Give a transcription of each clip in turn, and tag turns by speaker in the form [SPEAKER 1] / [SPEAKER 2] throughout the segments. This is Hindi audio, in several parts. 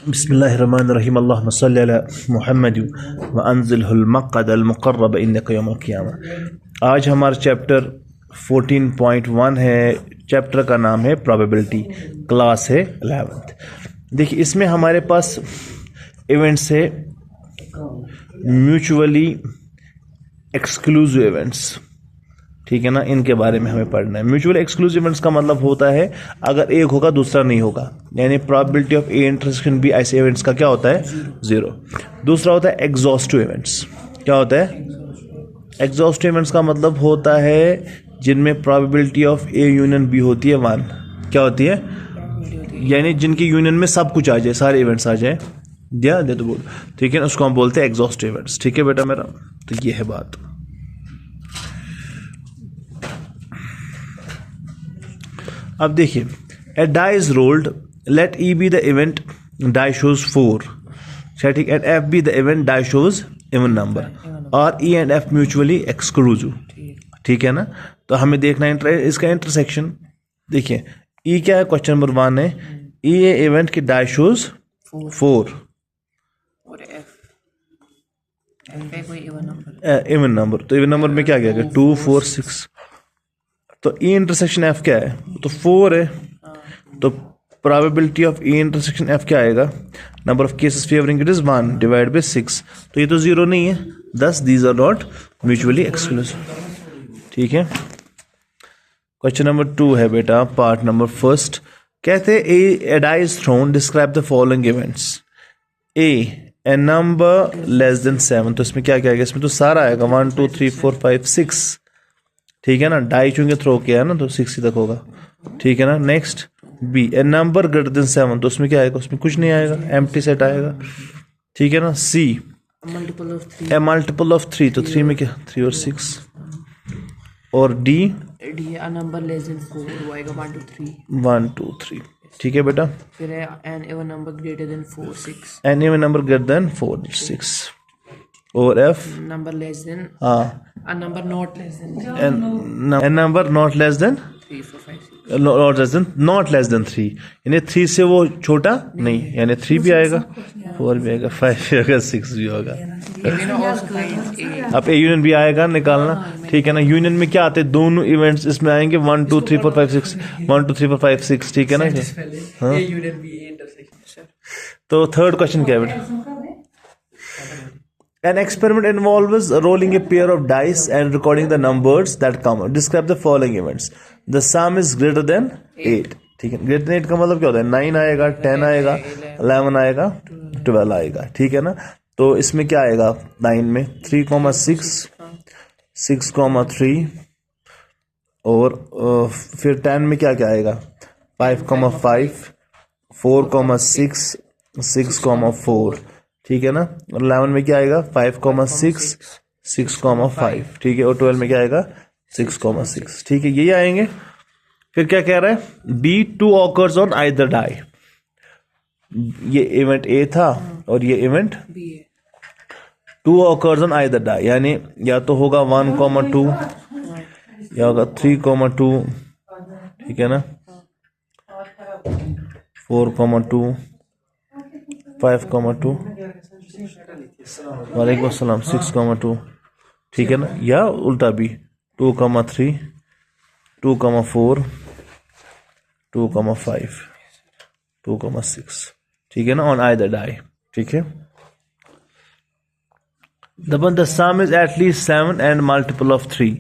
[SPEAKER 1] बिस्मिल्लाहिर्रहमानिर्रहीम अल्लाहुम्मा सल्लि अला मुहम्मद व अंज़िलहुल मक़अदल मुक़र्रब इन्नका यौमल क़ियामा। आज हमारा चैप्टर 14.1 है। चैप्टर का नाम है प्रोबेबिलिटी, क्लास है 11th। देखिए इसमें हमारे पास इवेंट्स है म्यूचुअली एक्सक्लूसिव इवेंट्स, ठीक है ना, इनके बारे में हमें पढ़ना है। म्यूचुअल एक्सक्लूसिव इवेंट्स का मतलब होता है अगर एक होगा दूसरा नहीं होगा, यानी probability of A intersection B ऐसे इवेंट्स का क्या होता है, 0। दूसरा होता है एग्जॉस्टिव इवेंट्स। क्या होता है एग्जॉस्टिव इवेंट्स का मतलब होता है जिनमें probability of A union B होती है 1। क्या होती है, यानी जिनकी यूनियन में सब कुछ आ जाए, सारे इवेंट्स आ जाए, दिया दे तो बोल, ठीक है ना, उसको हम बोलते हैं एग्जॉस्टिव इवेंट्स। ठीक है बेटा मेरा, तो ये है बात। अब देखिए, a die is rolled, let E be the event die shows 4, ठीक, and F be the event die shows even number, और E and F mutually exclusive, ठीक है ना। तो हमें देखना है इसका इंटरसेक्शन। देखिए ई क्या है, क्वेश्चन नंबर 1 है, ई ए इवेंट की डाई शोज 4
[SPEAKER 2] और कोई
[SPEAKER 1] इवन नंबर, तो इवन नंबर में क्या क्या 2 4 6। तो ई इंटरसेक्शन एफ क्या है, तो 4 है, तो probability of E intersection F क्या आएगा, number of cases favouring it is 1 divide by 6। तो ये तो 0 नहीं है, thus these are not mutually exclusive, ठीक है। क्वेश्चन नंबर 2 है बेटा, पार्ट नंबर 1। कहते हैं a die is thrown, describe the following events. A number less than 7, तो इसमें क्या क्या आएगा, इसमें तो सारा आएगा 1 2 3 4 5 6, ठीक है ना। डाई चूंकि थ्रो किया है ना, तो 6 ही तक होगा, ठीक है ना। नेक्स्ट बी, ए नंबर ग्रेटर देन 7, तो उसमें क्या आएगा, उसमें कुछ नहीं आएगा, एम्प्टी सेट आएगा, ठीक है ना। सी, ए मल्टीपल ऑफ 3, तो 3 में क्या 3 और 6, और D
[SPEAKER 2] a number less than 4 वो आएगा 1 2 3
[SPEAKER 1] 1 2 3, ठीक है बेटा।
[SPEAKER 2] फिर है an even number greater than 4 6,
[SPEAKER 1] an even number greater than 4 6, और if
[SPEAKER 2] number less than a number not less than
[SPEAKER 1] an number not less than
[SPEAKER 2] 3 4 5 6
[SPEAKER 1] not less than 3, यानी 3 से वो छोटा नहीं, यानी 3 भी आएगा, 4 भी आएगा, 5 भी आएगा, 6 भी होगा। अब ए यूनियन भी आएगा निकालना, ठीक है ना। यूनियन में क्या आते हैं, दोनों इवेंट्स इसमें आएंगे 1 2 3 4 5 6, 1 2 3 4 5 6, ठीक है ना। हाँ, तो थर्ड क्वेश्चन क्या है बेटा, an experiment involves rolling a pair of dice and recording the numbers that come. Describe the following events. The sum is greater than 8, ठीक है। ग्रेटर देन 8 का मतलब क्या होता है, 9 आएगा, 10 आएगा, 11 आएगा, 12 आएगा, ठीक है ना। तो इसमें क्या आएगा, 9 में 3,6 6,3, और फिर 10 में क्या क्या आएगा, 5,5 4,6 6,4, ठीक है ना। और 11 में क्या आएगा 5,6 6,5, ठीक है। और 12 में क्या आएगा 6,6, ठीक है। यही आएंगे। फिर क्या कह रहा है, B 2 occurs on either die. ये इवेंट ए था और ये इवेंट
[SPEAKER 2] B है।
[SPEAKER 1] 2 ऑकर्स ऑन आइदर डाई, यानी या तो होगा 1,2 या होगा 3,2, ठीक है ना, 4,2 5,2, वालेकुम अस्सलाम, 6,2, ठीक है ना। या उल्टा भी 2,3 2,4 2,5 2,6, ठीक है ना, ऑन आइदर डाई, ठीक है। The some is at least 7 and multiple of 3।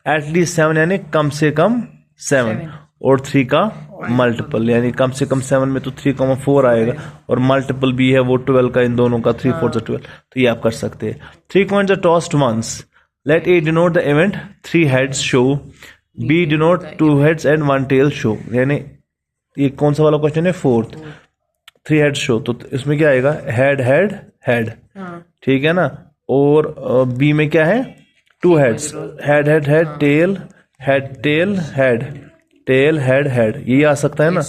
[SPEAKER 1] At least 7 यानी कम से कम 7, और 3 का मल्टीपल, यानी कम से कम 7 में तो 3,4 आएगा, और मल्टीपल भी है वो 12 का, इन दोनों का 3 4 12, तो ये आप कर सकते हैं। 3 coins are tossed once. Let A denote the event 3 heads show, B denote 2 heads and 1 tail show। यानी ये कौन सा वाला क्वेश्चन है, 4th, 3 heads show, तो इसमें क्या आएगा, हेड हेड हेड, ठीक है ना। और बी में क्या है, 2 heads, head head head, tail head tail head, tail head head, ये आ सकता है ना,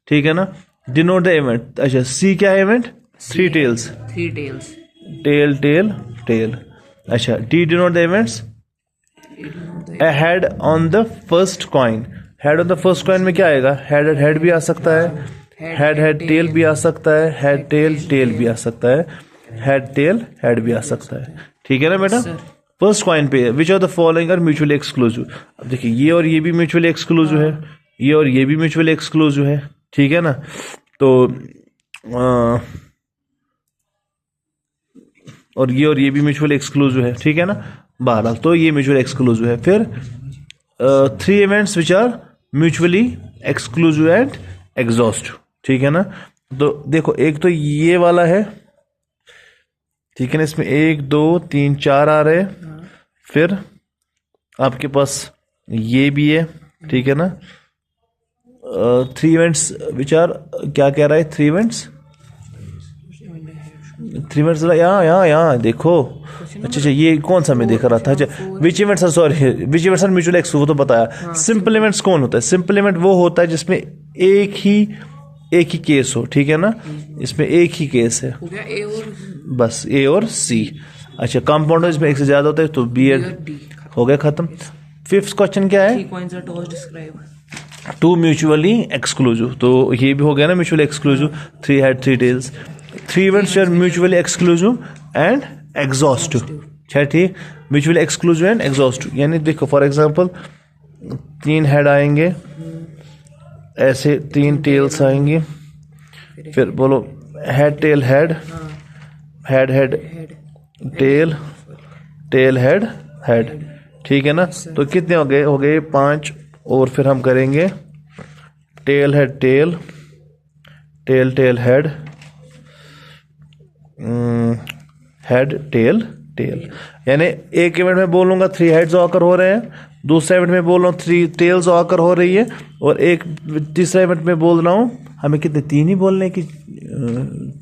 [SPEAKER 1] ठीक है ना। डिनोट द इवेंट, अच्छा सी क्या है event, 3 tails,
[SPEAKER 2] 3 tails,
[SPEAKER 1] tail tail tail, अच्छा। D denote the events, a head on the first coin। Head on the first coin में क्या आएगा, हेड हेड भी आ सकता है, हेड हेड टेल भी आ सकता है, हेड टेल टेल भी आ सकता है, हेड टेल हेड भी आ सकता है। ठीक है ना बेटा। फर्स्ट कॉइन पे which of the following are mutually exclusive. अब देखिए ये और ये भी म्यूचुअली एक्सक्लूसिव है, ये और ये भी म्यूचुअली एक्सक्लूसिव है। ठीक है ना। तो और ये भी म्यूचुअली एक्सक्लूसिव है। ठीक है ना। बहरहाल तो ये म्यूचुअली एक्सक्लूसिव है। फिर 3 events which are mutually exclusive and exhaustive. ठीक है ना। तो देखो एक तो ये वाला है, ठीक है ना, इसमें 1 2 3 4 आ रहे हैं। फिर आपके पास ये भी है। ठीक है ना। 3 इवेंट्स विच आर, क्या कह रहा है, 3 इवेंट्स यहाँ देखो। अच्छा ये कौन सा मैं देख रहा था। अच्छा विच इवेंट्स आर म्यूचुअल एक्सक्लूसिव, तो बताया। सिंपल इवेंट्स कौन होता है? सिंपल इवेंट वो होता है जिसमें एक ही केस हो। ठीक है ना। इसमें एक ही केस है, बस ए और सी। अच्छा कंपाउंड इसमें एक से ज्यादा होता है तो बी एंड हो गया खत्म। 5th क्वेश्चन क्या है? 2 म्यूचुअली एक्सक्लूसिव, तो ये भी हो गया ना mutually exclusive. 3 head 3 tails. 3 events are mutually exclusive and exhaustive. ठीक, म्यूचुअली एक्सक्लूसिव एंड एग्जॉस्टिव यानी देखो फॉर एग्जांपल 3 हेड आएंगे, ऐसे 3 टेल्स आएंगे, फिर बोलो head tail head, head head tail, tail head head. ठीक है ना। तो कितने हो गए 5। और फिर हम करेंगे tail head tail, tail tail head, head tail tail. यानी एक इवेंट में बोलूंगा 3 हेड्स आकर हो रहे हैं, दूसरे इवेंट में बोल रहा हूँ 3 टेल्स आकर हो रही है, और एक तीसरा इवेंट में बोल रहा हूँ हमें कितने 3 ही बोलने की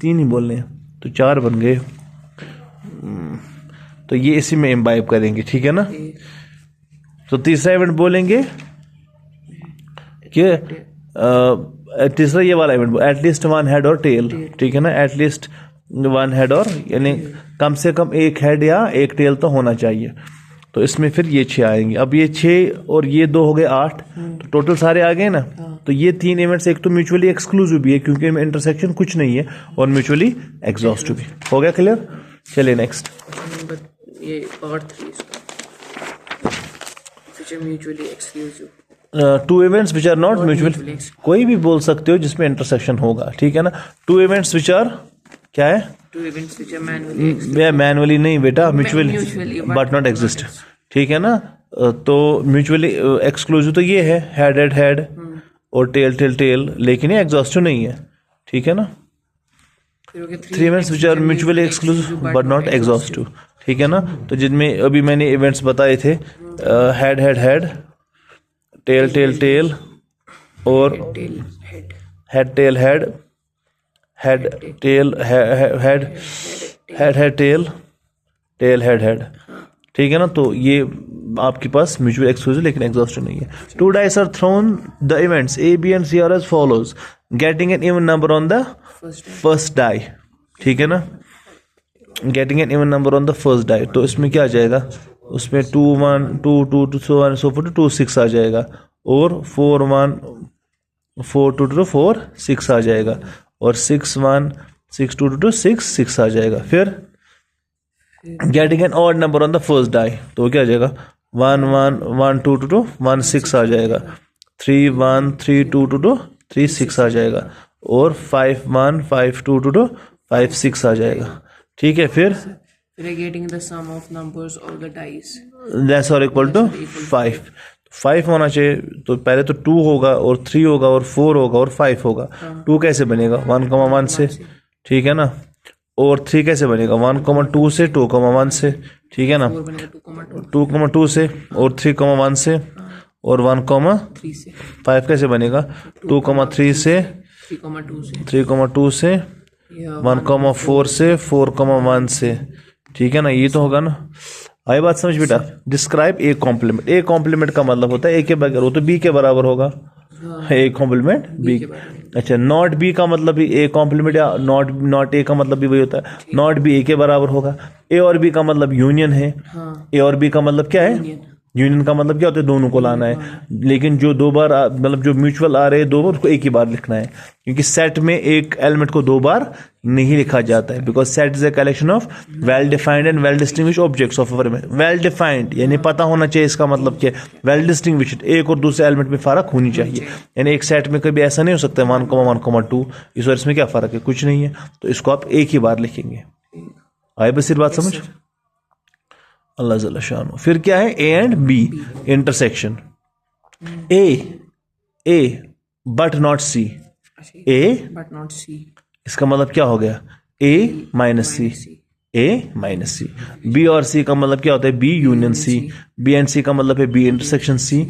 [SPEAKER 1] 3 ही बोलने हैं, तो 4 बन गए। तो ये इसी में इम्बाइब करेंगे। ठीक है ना। तो तीसरा इवेंट बोलेंगे कि तीसरा ये वाला इवेंट एटलीस्ट 1 हेड और टेल। ठीक है ना। एटलीस्ट 1 हेड और यानी कम से कम 1 हेड या 1 टेल तो होना चाहिए। तो इसमें फिर ये 6 आएंगे। अब ये 6 और ये 2 हो गए 8, तो टोटल सारे आ गए ना। तो ये 3 इवेंट्स एक तो म्यूचुअली एक्सक्लूसिव भी है क्योंकि इनमें इंटरसेक्शन कुछ नहीं है, और म्यूचुअली एग्जॉस्टिव भी हो गया। क्लियर। चलिए नेक्स्ट।
[SPEAKER 2] ये part 3 mutually exclusive.
[SPEAKER 1] 2 events which are not mutually, कोई भी बोल सकते हो जिसमें इंटरसेक्शन होगा। ठीक है ना। 2 इवेंट्स विच आर क्या है?
[SPEAKER 2] 2 events which are manually,
[SPEAKER 1] manually नहीं बेटा, म्यूचुअली बट नॉट एग्जिस्ट। ठीक है ना। तो म्यूचुअली एक्सक्लूसिव तो ये है हेड हेड हेड और टेल टेल टेल, लेकिन ये एग्जॉस्टिव नहीं है। ठीक है ना। 3 events which are mutually exclusive but not exhaustive. ठीक है ना। तो जिनमें अभी मैंने इवेंट्स बताए थे head head head, tail tail tail और head tail head, head tail head, head head tail, tail head head. ठीक है ना। तो ये आपके पास म्यूचुअल एक्सक्लूसिव लेकिन एग्जॉस्टिव नहीं है। 2 dice are thrown, the events A, B and C are as follows, getting an even number on the first die। ठीक है ना। getting an even number on the first die, तो इसमें क्या आ जाएगा? उसमें 2 1 2 2 2 so on so forth 2 6 आ जाएगा, और 4 1 4 2 2 4 6 आ जाएगा, और 6 1 6 2 2 6 6 आ जाएगा। फिर getting an odd number on the first die, तो क्या आ जाएगा? 1 1 1 2 2 2 1 6 आ जाएगा, 3 1 3 2 2 2 3 6 आ जाएगा, और 5 1 5 2 2 2 5 6 आ जाएगा। ठीक है। फिर
[SPEAKER 2] getting the sum of numbers of the dice
[SPEAKER 1] that's are equal to 5 5 होना चाहिए। तो पहले तो 2 होगा और 3 होगा और 4 होगा और 5 होगा। 2 कैसे बनेगा? 1,1 से। ठीक है ना। और 3 कैसे बनेगा? 1,2 से, 2,1 से। ठीक है ना। 2,2 से और 3,1 से, और 1,3 से। 5 कैसे बनेगा? 2,3 से, 3,2 से, 1,4 से, 4,1 से। ठीक है ना। ये तो होगा ना। आई बात समझ बेटा। Describe A complement. A complement का मतलब होता है ए के बगैर, वो तो बी के बराबर होगा। A complement B. अच्छा नॉट बी का मतलब भी ए कॉम्प्लीमेंट, या नॉट ए का मतलब भी वही होता है। नॉट बी ए के बराबर होगा। ए और बी का मतलब यूनियन है। ए और बी का मतलब क्या है? यूनियन का मतलब क्या होता है, दोनों को लाना है, लेकिन जो दो बार मतलब जो म्यूचुअल आ रहे हैं दो बार, उसको एक ही बार लिखना है, क्योंकि सेट में एक एलिमेंट को दो बार नहीं लिखा जाता है, because set is a collection of well defined and well distinguished objects of well defined, यानी पता होना चाहिए इसका मतलब क्या, वेल डिस्टिंग्विश्ड, एक और दूसरे एलिमेंट में फर्क होनी चाहिए, यानी एक सेट में कभी ऐसा नहीं हो सकता 1,1,2 इस और इसमें क्या फर्क है, कुछ नहीं है, तो इसको आप एक ही बार लिखेंगे। आए बस बात समझ, अल्लाह जल्ला शानो। फिर क्या है, A and B intersection, A but not C, A
[SPEAKER 2] but not C,
[SPEAKER 1] इसका मतलब क्या हो गया, A minus C, A minus C. B और सी का मतलब क्या होता है, B union C, B and C का मतलब है B intersection C,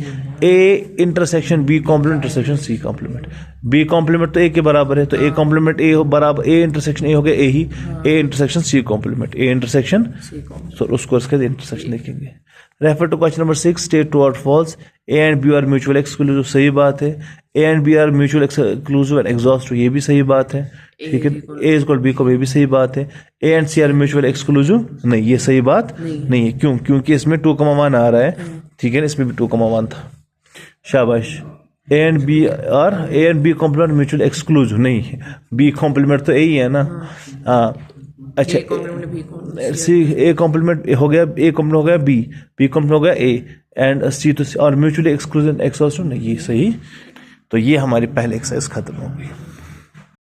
[SPEAKER 1] A intersection B complement intersection C complement, B complement तो ए के बराबर है, तो ए कॉम्प्लीमेंट ए बराबर, ए इंटरसेक्शन ए हो गया ए ही, A intersection C complement, A intersection, तो उसको इसके इंटरसेक्शन लिखेंगे। Refer to question number 6, state true और false, A and B are mutual exclusive, सही बात है, A and B are mutual exclusive and exhaustive, ये भी सही बात है, ठीक है, ए इज इक्वल बी को, ये भी सही बात है, A and C are mutual exclusive, नहीं ये सही बात नहीं है, क्यों, क्योंकि इसमें 2,1 आ रहा है, ठीक है, इसमें भी 2,1 था, शाबाश। A and B complement mutual exclusive नहीं है, बी कॉम्प्लीमेंट तो ए ही है ना, हाँ अच्छा, सी ए कॉम्प्लीमेंट हो गया, ए कॉम्प्लीमेंट हो गया बी, बी कॉम्प्लीमेंट हो गया ए, एंड सी तो और म्यूचुअली एक्सक्लूसिव एक्सॉस्टिव नहीं, ये सही, तो ये हमारी पहले एक्सरसाइज खत्म हो गई।